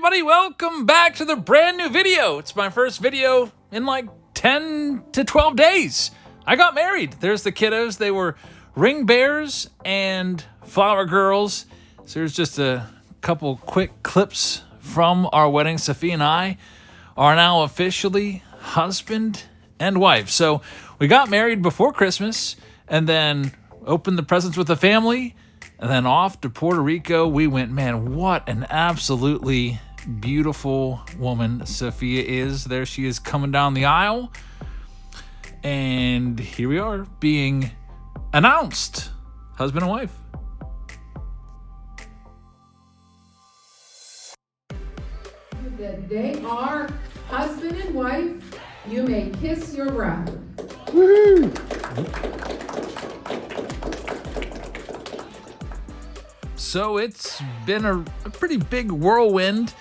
everybody, welcome back to the brand new video. It's my first video in like 10 to 12 days. I got married. There's the kiddos. They were ring bears and flower girls. So there's just a couple quick clips from our wedding. Sophia and I are now officially husband and wife. So we got married before Christmas and then opened the presents with the family. And then off to Puerto Rico we went. Man, what an absolutely beautiful woman Sophia is. There she is coming down the aisle. And here we are being announced husband and wife. That they are husband and wife, you may kiss your bride. Woohoo! So it's been a pretty big whirlwind.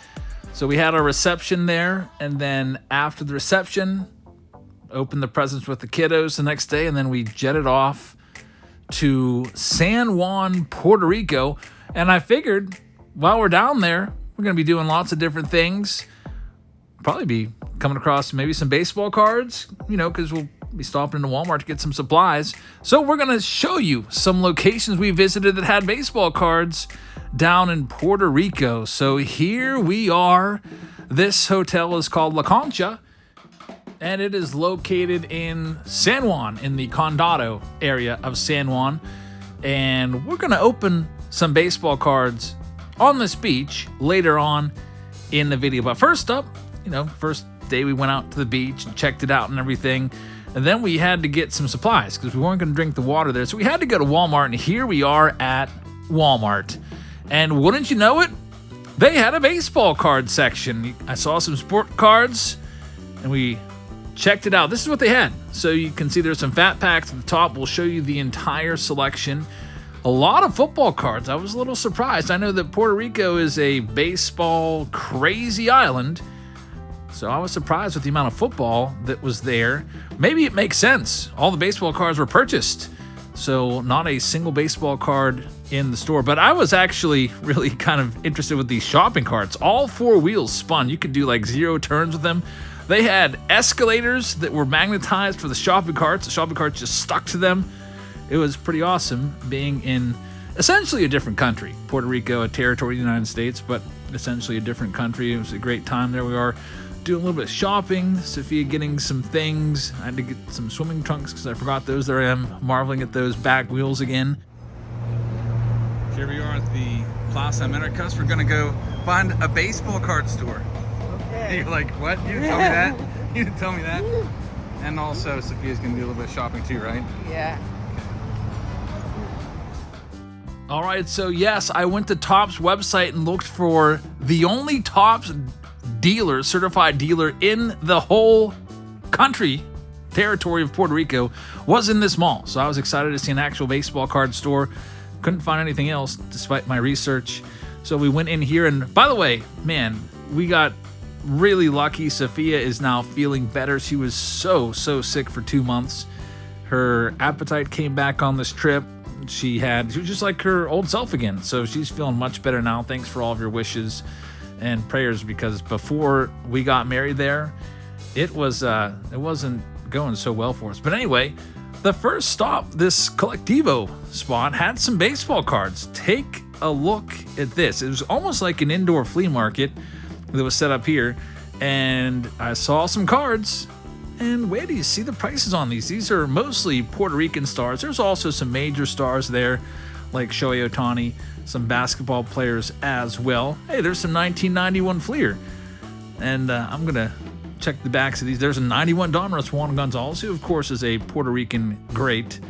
So we had our reception there, and then after the reception, opened the presents with the kiddos the next day, and then we jetted off to San Juan, Puerto Rico. And I figured while we're down there, we're going to be doing lots of different things. Probably be coming across maybe some baseball cards, because we'll be stopping into Walmart to get some supplies. So we're going to show you some locations we visited that had baseball cards down in Puerto Rico. So here we are. This hotel is called La Concha, and it is located in San Juan, in the Condado area of San Juan. And we're going to open some baseball cards on this beach later on in the video. But first up, first day we went out to the beach and checked it out and everything. And then we had to get some supplies because we weren't going to drink the water there. So we had to go to Walmart, and here we are at Walmart. And wouldn't you know it, they had a baseball card section. I saw some sport cards, and we checked it out. This is what they had. So you can see there's some fat packs at the top. We'll show you the entire selection. A lot of football cards. I was a little surprised. I know that Puerto Rico is a baseball crazy island, so I was surprised with the amount of football that was there. Maybe it makes sense. All the baseball cards were purchased, so not a single baseball card in the store. But I was actually really kind of interested with these shopping carts. All four wheels spun. You could do like 0 turns with them. They had escalators that were magnetized for the shopping carts. The shopping carts just stuck to them. It was pretty awesome being in essentially a different country. Puerto Rico, a territory of the United States, but essentially a different country. It was a great time. There we are doing a little bit of shopping. Sophia getting some things. I had to get some swimming trunks because I forgot those. There I am marveling at those back wheels again. Here we are at the Plaza Americas. We're going to go find a baseball card store. Okay. You're like, what? You didn't tell me that? You didn't tell me that? And also, Sophia's going to do a little bit of shopping too, right? Yeah. All right, so yes, I went to Topps website and looked for the only Topps dealer, certified dealer in the whole country, territory of Puerto Rico, was in this mall. So I was excited to see an actual baseball card store. Couldn't find anything else despite my research. So we went in here, and by the way, man, we got really lucky. Sophia is now feeling better. She was so sick for 2 months. Her appetite came back on this trip. She was just like her old self again. So she's feeling much better now. Thanks for all of your wishes and prayers, because before we got married there, it wasn't going so well for us. But anyway, the first stop, this Collectivo spot, had some baseball cards. Take a look at this. It was almost like an indoor flea market that was set up here, and I saw some cards. And where do you see the prices on these? These are mostly Puerto Rican stars. There's also some major stars there, like Shohei Ohtani, some basketball players as well. Hey, there's some 1991 Flea. And I'm going to check the backs of these. There's a 91 Donruss Juan Gonzalez, who, of course, is a Puerto Rican great.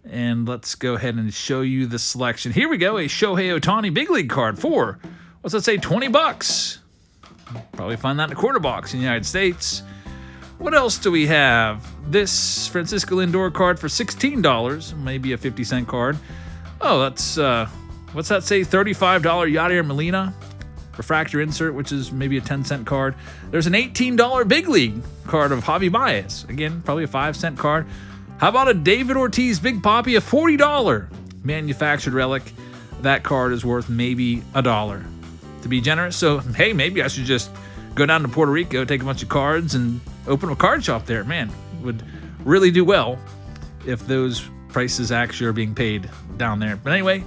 And let's go ahead and show you the selection. Here we go, a Shohei Ohtani big league card for, what's that say, $20. Probably find that in a quarter box in the United States. What else do we have? This Francisco Lindor card for $16, maybe a 50-cent card. Oh, that's, what's that say? $35 Yadier Molina refractor insert, which is maybe a 10-cent card. There's an $18 big league card of Javi Baez. Again, probably a 5-cent card. How about a David Ortiz Big Papi, a $40 manufactured relic? That card is worth maybe $1. to be generous. So, hey, maybe I should just go down to Puerto Rico, take a bunch of cards, and open a card shop there. Man, would really do well if those prices actually are being paid down there. But anyway,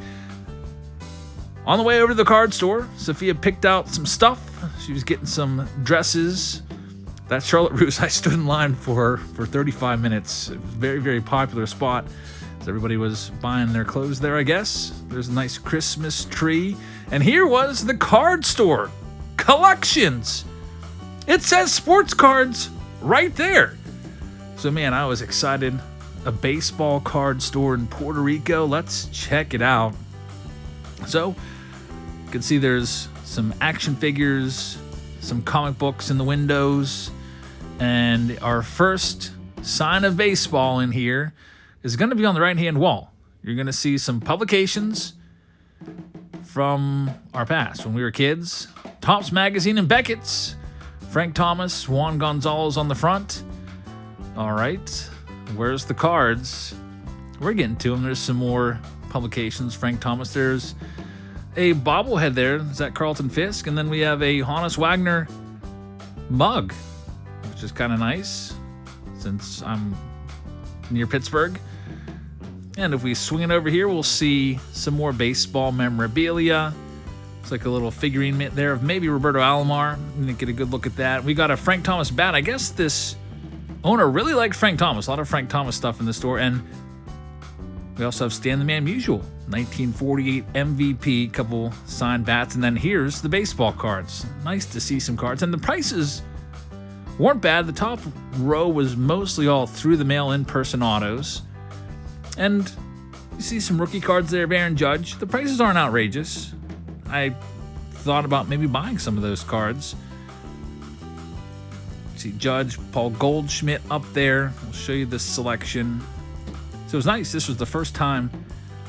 on the way over to the card store, Sophia picked out some stuff. She was getting some dresses. That Charlotte Russe, I stood in line for 35 minutes. It was a very, very popular spot. So everybody was buying their clothes there, I guess. There's a nice Christmas tree. And here was the card store. Collections. It says sports cards right there. So, man, I was excited. A baseball card store in Puerto Rico. Let's check it out. So, you can see there's some action figures, some comic books in the windows, and our first sign of baseball in here is going to be on the right-hand wall. You're going to see some publications from our past when we were kids. Topps Magazine and Beckett's. Frank Thomas, Juan Gonzalez on the front. All right, where's the cards? We're getting to them. There's some more publications. Frank Thomas, there's a bobblehead there. Is that Carlton Fisk? And then we have a Honus Wagner mug, which is kind of nice since I'm near Pittsburgh. And if we swing it over here, we'll see some more baseball memorabilia. It's like a little figurine there of maybe Roberto Alomar. I'm gonna get a good look at that. We got a Frank Thomas bat. I guess this owner really liked Frank Thomas. A lot of Frank Thomas stuff in the store. And we also have Stan the Man Musial, 1948 MVP, couple signed bats. And then here's the baseball cards. Nice to see some cards. And the prices weren't bad. The top row was mostly all through the mail in-person autos. And you see some rookie cards there of Aaron Judge. The prices aren't outrageous. I thought about maybe buying some of those cards. See Judge, Paul Goldschmidt up there. I'll show you this selection. So it was nice. This was the first time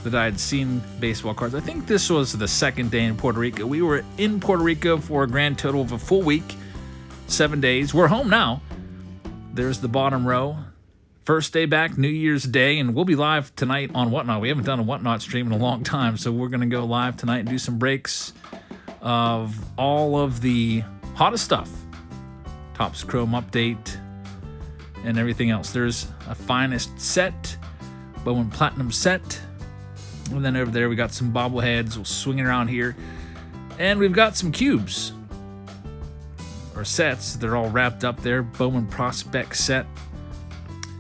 that I had seen baseball cards. I think this was the second day in Puerto Rico. We were in Puerto Rico for a grand total of a full week, 7 days. We're home now. There's the bottom row. First day back, New Year's Day, and we'll be live tonight on Whatnot. We haven't done a Whatnot stream in a long time, so we're going to go live tonight and do some breaks of all of the hottest stuff. Topps Chrome update and everything else. There's a finest set, Bowman Platinum set, and then over there we got some bobbleheads. We'll swing it around here, and we've got some cubes or sets. They're all wrapped up there. Bowman Prospect set.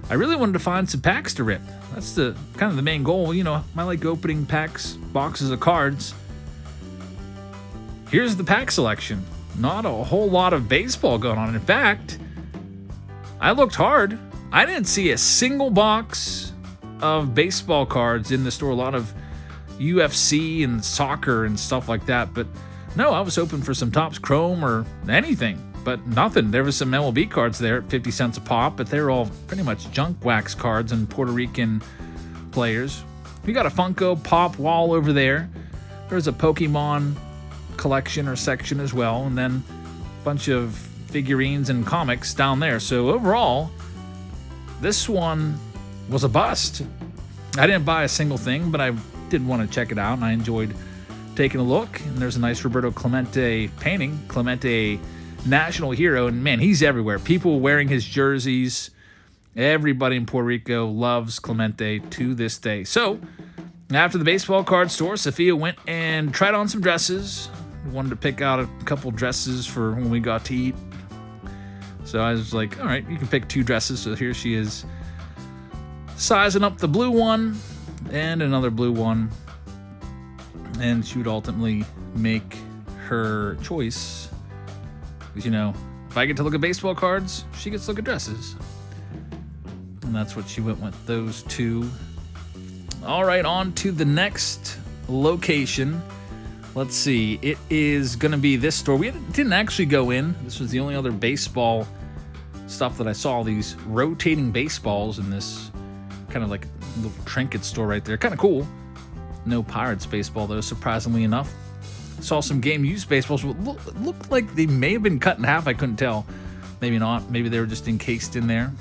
I really wanted to find some packs to rip. That's the kind of the main goal. You know, I like opening packs, boxes of cards. Here's the pack selection. Not a whole lot of baseball going on. In fact, I looked hard. I didn't see a single box of baseball cards in the store. A lot of UFC and soccer and stuff like that. But no, I was hoping for some Topps Chrome or anything. But nothing. There was some MLB cards there at 50 cents a pop, but they were all pretty much junk wax cards and Puerto Rican players. We got a Funko Pop wall over there. There's a Pokemon collection or section as well, and then a bunch of figurines and comics down there. So overall, this one was a bust. I didn't buy a single thing, but I did want to check it out, and I enjoyed taking a look. And there's a nice Roberto Clemente painting. Clemente, national hero, and man, he's everywhere. People wearing his jerseys. Everybody in Puerto Rico loves Clemente to this day. So after the baseball card store, Sophia went and tried on some dresses. Wanted to pick out a couple dresses for when we got to eat. So I was like, all right, you can pick 2 dresses. So here she is sizing up the blue one and another blue one, and she would ultimately make her choice. Because, you know, if I get to look at baseball cards, she gets to look at dresses. And that's what she went with, those 2. All right, on to the next location. Let's see. It is going to be this store. We didn't actually go in. This was the only other baseball stuff that I saw. These rotating baseballs in this kind of like little trinket store right there. Kind of cool. No Pirates baseball, though, surprisingly enough. Saw some game used baseballs. Looked like they may have been cut in half. I couldn't tell. Maybe not. Maybe they were just encased in there.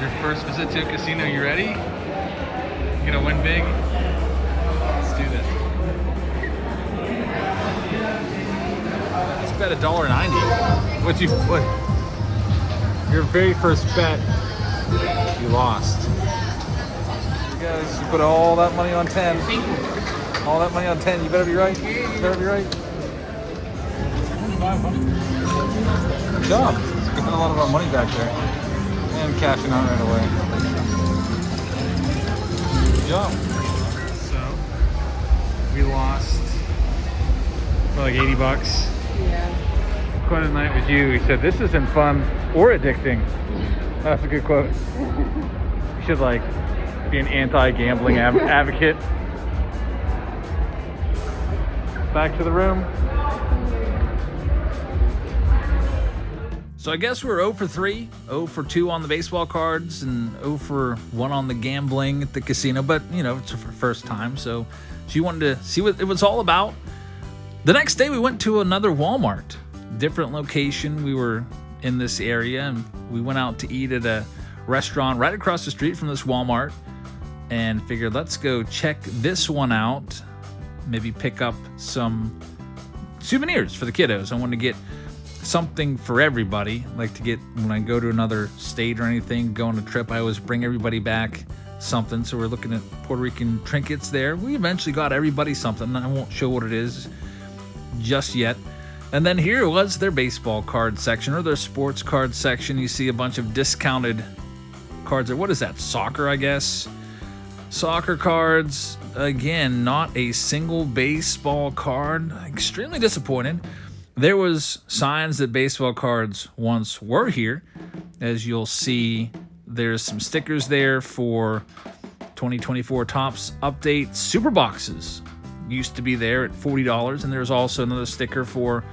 Your first visit to a casino. You ready? You gonna win big? Let's do this. bet $1.90. What? Your very first bet, you lost. You guys, you put all that money on 10. All that money on 10. You better be right. You better be right. Good job. Got a lot of our money back there. And cashing out right away. Good job. So, we lost for like 80 bucks. Yeah. Quite a night with you. He said, this isn't fun or addicting. That's a good quote. You should like be an anti-gambling advocate. Back to the room. So I guess we're 0 for 3, 0 for 2 on the baseball cards, and 0 for 1 on the gambling at the casino. But, you know, it's her first time, so she wanted to see what it was all about. The next day we went to another Walmart, different location. We were in this area, and we went out to eat at a restaurant right across the street from this Walmart, and figured let's go check this one out, maybe pick up some souvenirs for the kiddos. I wanted to get something for everybody. Like to get, when I go to another state or anything, go on a trip, I always bring everybody back something. So we're looking at Puerto Rican trinkets there. We eventually got everybody something. I won't show what it is just yet. And then here was their baseball card section, or their sports card section. You see a bunch of discounted cards. What is that? Soccer, I guess. Soccer cards. Again, not a single baseball card. Extremely disappointed. There was signs that baseball cards once were here. As you'll see, there's some stickers there for 2024 Topps Update Super Boxes. Used to be there at $40, and there's also another sticker for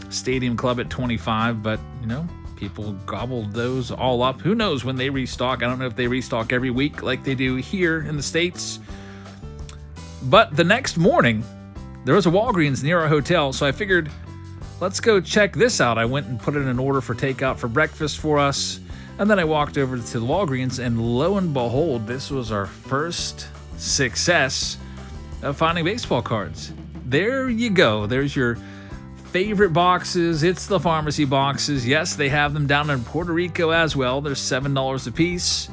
Stadium Club at $25, but, you know, people gobbled those all up. Who knows when they restock? I don't know if they restock every week like they do here in the States. But the next morning, there was a Walgreens near our hotel, so I figured, let's go check this out. I went and put in an order for takeout for breakfast for us, and then I walked over to the Walgreens, and lo and behold, this was our first success of finding baseball cards. There you go. There's your favorite boxes. It's the pharmacy boxes. Yes, they have them down in Puerto Rico as well. They're $7 a piece.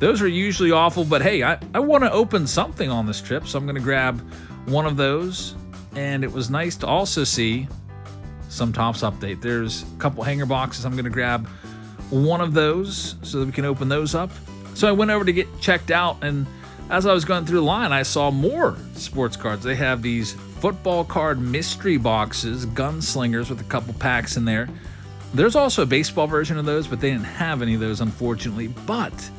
Those are usually awful, but hey, I want to open something on this trip, so I'm going to grab one of those. And it was nice to also see some Topps Update. There's a couple hanger boxes. I'm going to grab one of those so that we can open those up. So I went over to get checked out, and as I was going through the line, I saw more sports cards. They have these football card mystery boxes, gunslingers with a couple packs in there. There's also a baseball version of those, but they didn't have any of those, unfortunately. But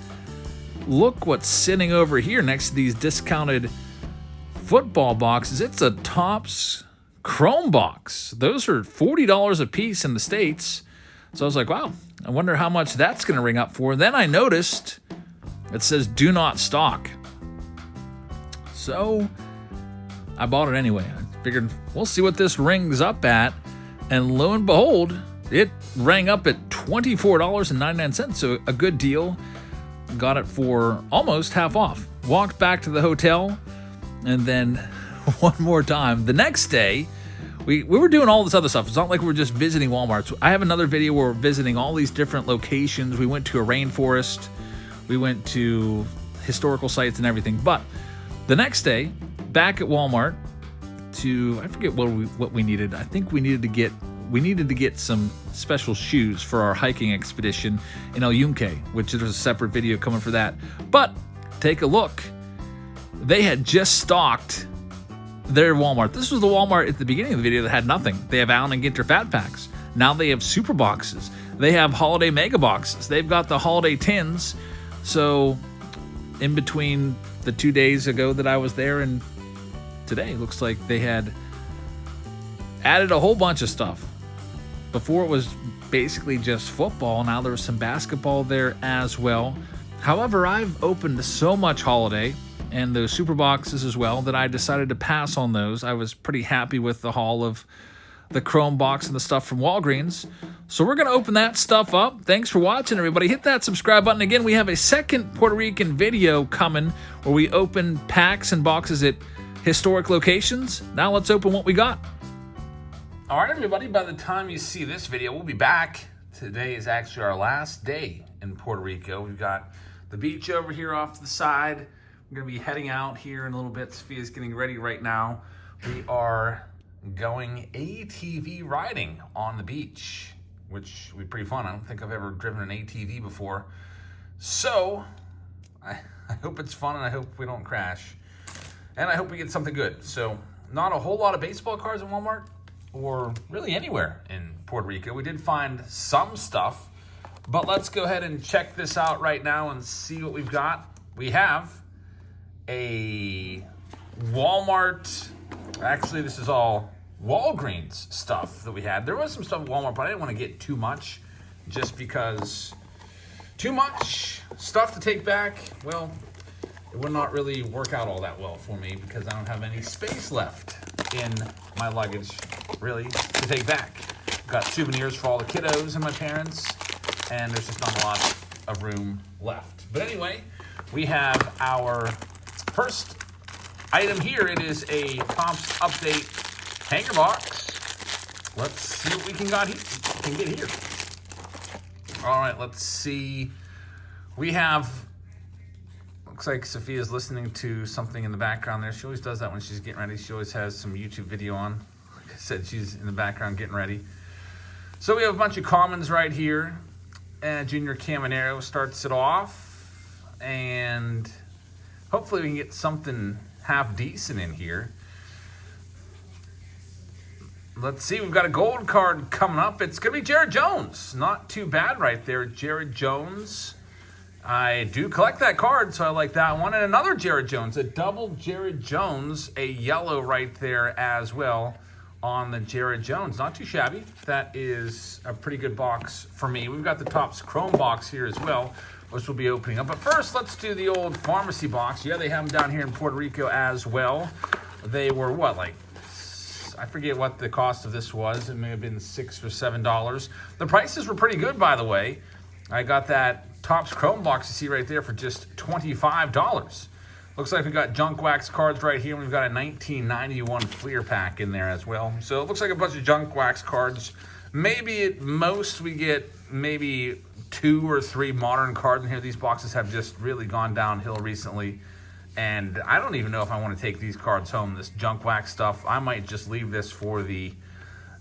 look what's sitting over here next to these discounted football boxes. It's a Topps Chrome box. Those are $40 a piece in the States. So I was like, wow, I wonder how much that's going to ring up for. Then I noticed it says do not stock. So I bought it anyway. I figured we'll see what this rings up at. And lo and behold, it rang up at $24.99. So a good deal. Got it for almost half off. Walked back to the hotel. And then one more time, the next day, we were doing all this other stuff. It's not like we're just visiting Walmart. I have another video where we're visiting all these different locations. We went to a rainforest. We went to historical sites and everything. But the next day, back at Walmart, I forget what we needed. I think we needed to get some special shoes for our hiking expedition in El Yunque, which there's a separate video coming for that. But take a look. They had just stocked their Walmart. This was the Walmart at the beginning of the video that had nothing. They have Allen and Ginter Fat Packs. Now they have super boxes. They have holiday mega boxes. They've got the holiday tins. So in between the 2 days ago that I was there and today, looks like they had added a whole bunch of stuff. Before it was basically just football. Now there was some basketball there as well. However, I've opened so much holiday and those super boxes as well that I decided to pass on those. I was pretty happy with the haul of the Chrome box and the stuff from Walgreens. So we're going to open that stuff up. Thanks for watching, everybody. Hit that subscribe button. Again, we have a second Puerto Rican video coming where we open packs and boxes at historic locations. Now let's open what we got. All right, everybody, by the time you see this video, we'll be back. Today is actually our last day in Puerto Rico. We've got the beach over here off to the side. We're gonna be heading out here in a little bit. Sophia's getting ready right now. We are going ATV riding on the beach, which will be pretty fun. I don't think I've ever driven an ATV before. So, I hope it's fun and I hope we don't crash. And I hope we get something good. So, not a whole lot of baseball cards in Walmart, or really anywhere in Puerto Rico. We did find some stuff, but let's go ahead and check this out right now and see what we've got. We have a Walmart, actually this is all Walgreens stuff that we had. There was some stuff at Walmart, but I didn't want to get too much just because too much stuff to take back, well, it would not really work out all that well for me because I don't have any space left in my luggage, really, to take back. Got souvenirs for all the kiddos and my parents, and there's just not a lot of room left. But anyway, we have our first item here. It is a Topps Update hanger box. Let's see what we can get here. All right, let's see. We have, looks like Sophia's listening to something in the background there. She always does that when she's getting ready. She always has some YouTube video on. Like I said, she's in the background getting ready. So we have a bunch of commons right here. And Junior Caminero starts it off. And hopefully we can get something half decent in here. Let's see, we've got a gold card coming up. It's going to be Jared Jones. Not too bad right there, Jared Jones. I do collect that card, so I like that one. And another Jared Jones, a double Jared Jones, a yellow right there as well on the Jared Jones. Not too shabby. That is a pretty good box for me. We've got the Topps Chrome box here as well, which we'll be opening up. But first, let's do the old pharmacy box. Yeah, they have them down here in Puerto Rico as well. They were what, like, I forget what the cost of this was. It may have been $6 or $7. The prices were pretty good, by the way. I got that Topps Chrome box you see right there for just $25. Looks like we got junk wax cards right here. We've got a 1991 Flea pack in there as well. So it looks like a bunch of junk wax cards. Maybe at most we get maybe 2 or 3 modern cards in here. These boxes have just really gone downhill recently. And I don't even know if I want to take these cards home, this junk wax stuff. I might just leave this for the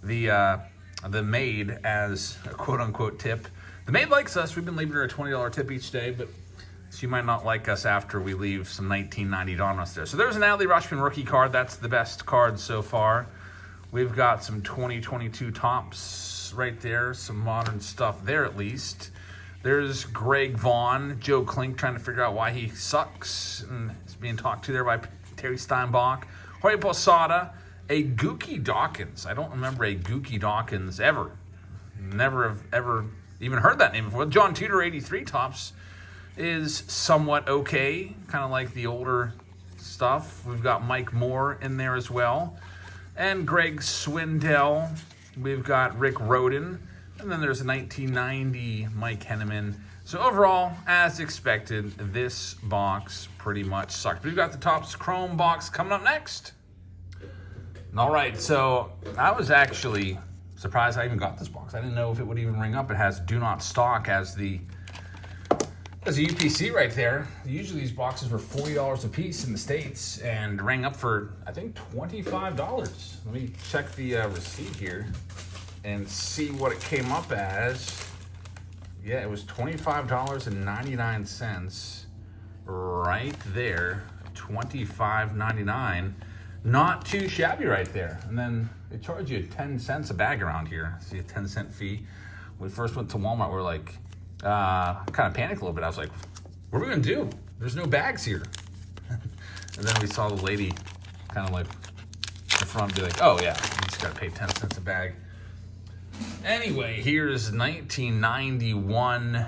maid as a quote-unquote tip. The maid likes us. We've been leaving her a $20 tip each day, but she might not like us after we leave some 1990 Donuts there. So there's an Adley Rutschman rookie card. That's the best card so far. We've got some 2022 Topps right there, some modern stuff there at least. There's Greg Vaughn, Joe Klink trying to figure out why he sucks, and is being talked to there by Terry Steinbach. Jorge Posada, a Gookie Dawkins. I don't remember a Gookie Dawkins ever. Never have ever even heard that name before. John Tudor 83 Topps is somewhat okay, kind of like the older stuff. We've got Mike Moore in there as well. And Greg Swindell. We've got Rick Roden. And then there's a 1990 Mike Henneman. So overall, as expected, this box pretty much sucked. We've got the Topps Chrome box coming up next. All right, so I was actually surprised I even got this box. I didn't know if it would even ring up. It has do not stock as a UPC right there. Usually these boxes were $40 a piece in the States and rang up for, I think, $25. Let me check the receipt here and see what it came up as. Yeah, it was $25.99 right there. $25.99. Not too shabby right there. And then they charge you 10 cents a bag around here. See, a 10-cent fee. When we first went to Walmart, we were like, kind of panicked a little bit. I was like, what are we gonna do? There's no bags here. And then we saw the lady kind of like in front be like, oh yeah, you just gotta pay 10 cents a bag. Anyway, here's 1991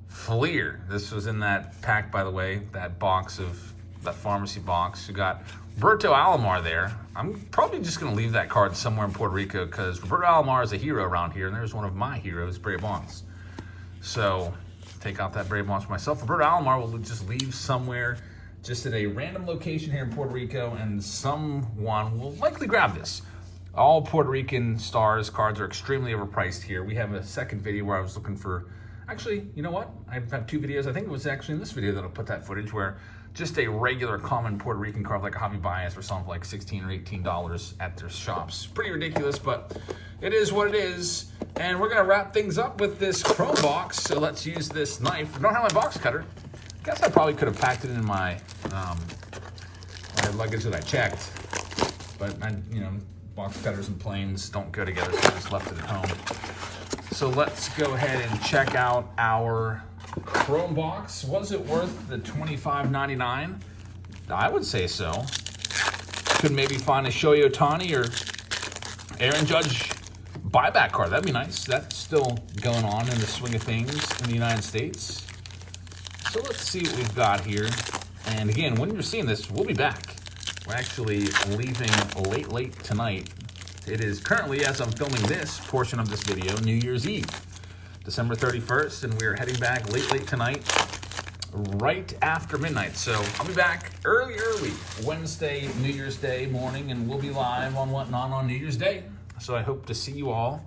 Flea. This was in that pack, by the way, that box of that pharmacy box. You got Roberto Alomar there. I'm probably just going to leave that card somewhere in Puerto Rico because Roberto Alomar is a hero around here, and there's one of my heroes, Bray Bonds. So take out that Bray Bonds for myself. Roberto Alomar will just leave somewhere, just at a random location here in Puerto Rico, and someone will likely grab this. All Puerto Rican stars cards are extremely overpriced here. We have a second video where I was looking for, actually, you know what? I have two videos. I think it was actually in this video that I'll put that footage where just a regular common Puerto Rican card like a hobby bias for something like $16 or $18 at their shops. Pretty ridiculous, but it is what it is. And we're gonna wrap things up with this chrome box. So let's use this knife. I don't have my box cutter. Guess I probably could have packed it in my my luggage that I checked, but box cutters and planes don't go together, so I just left it at home. So let's go ahead and check out our chrome box. Was it worth the $25.99? I would say so. Could maybe find a Shohei Ohtani or Aaron Judge buyback card. That'd be nice. That's still going on in the swing of things in the United States. So let's see what we've got here. And again, when you're seeing this, we'll be back. We're actually leaving late tonight. It is currently, as I'm filming this portion of this video, New Year's Eve, December 31st, and we're heading back late tonight, right after midnight. So I'll be back early, Wednesday, New Year's Day morning, and we'll be live on Whatnot on New Year's Day. So I hope to see you all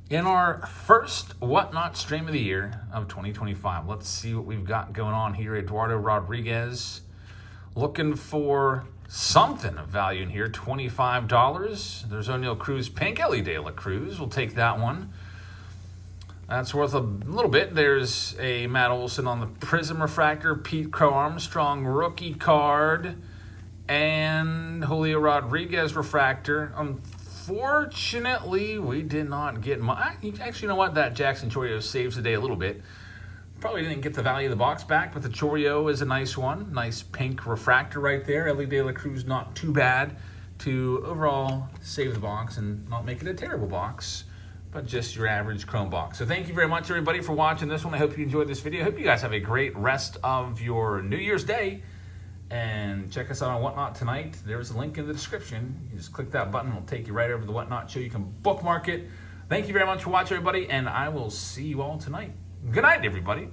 in our first Whatnot stream of the year of 2025. Let's see what we've got going on here. Eduardo Rodriguez, looking for something of value in here. $25. There's O'Neal Cruz, pink. Ellie De La Cruz, we'll take that one. That's worth a little bit. There's a Matt Olson on the Prism Refractor, Pete Crow Armstrong rookie card, and Julio Rodriguez Refractor. Unfortunately, we did not get much. Actually, you know what? That Jackson Choreo saves the day a little bit. Probably didn't get the value of the box back, but the Choreo is a nice one. Nice pink refractor right there. Ellie De La Cruz, not too bad to overall save the box and not make it a terrible box, but just your average chrome box. So thank you very much, everybody, for watching this one. I hope you enjoyed this video. I hope you guys have a great rest of your New Year's Day. And check us out on Whatnot tonight. There's a link in the description. You just click that button. It'll take you right over to the Whatnot show. You can bookmark it. Thank you very much for watching, everybody, and I will see you all tonight. Good night, everybody.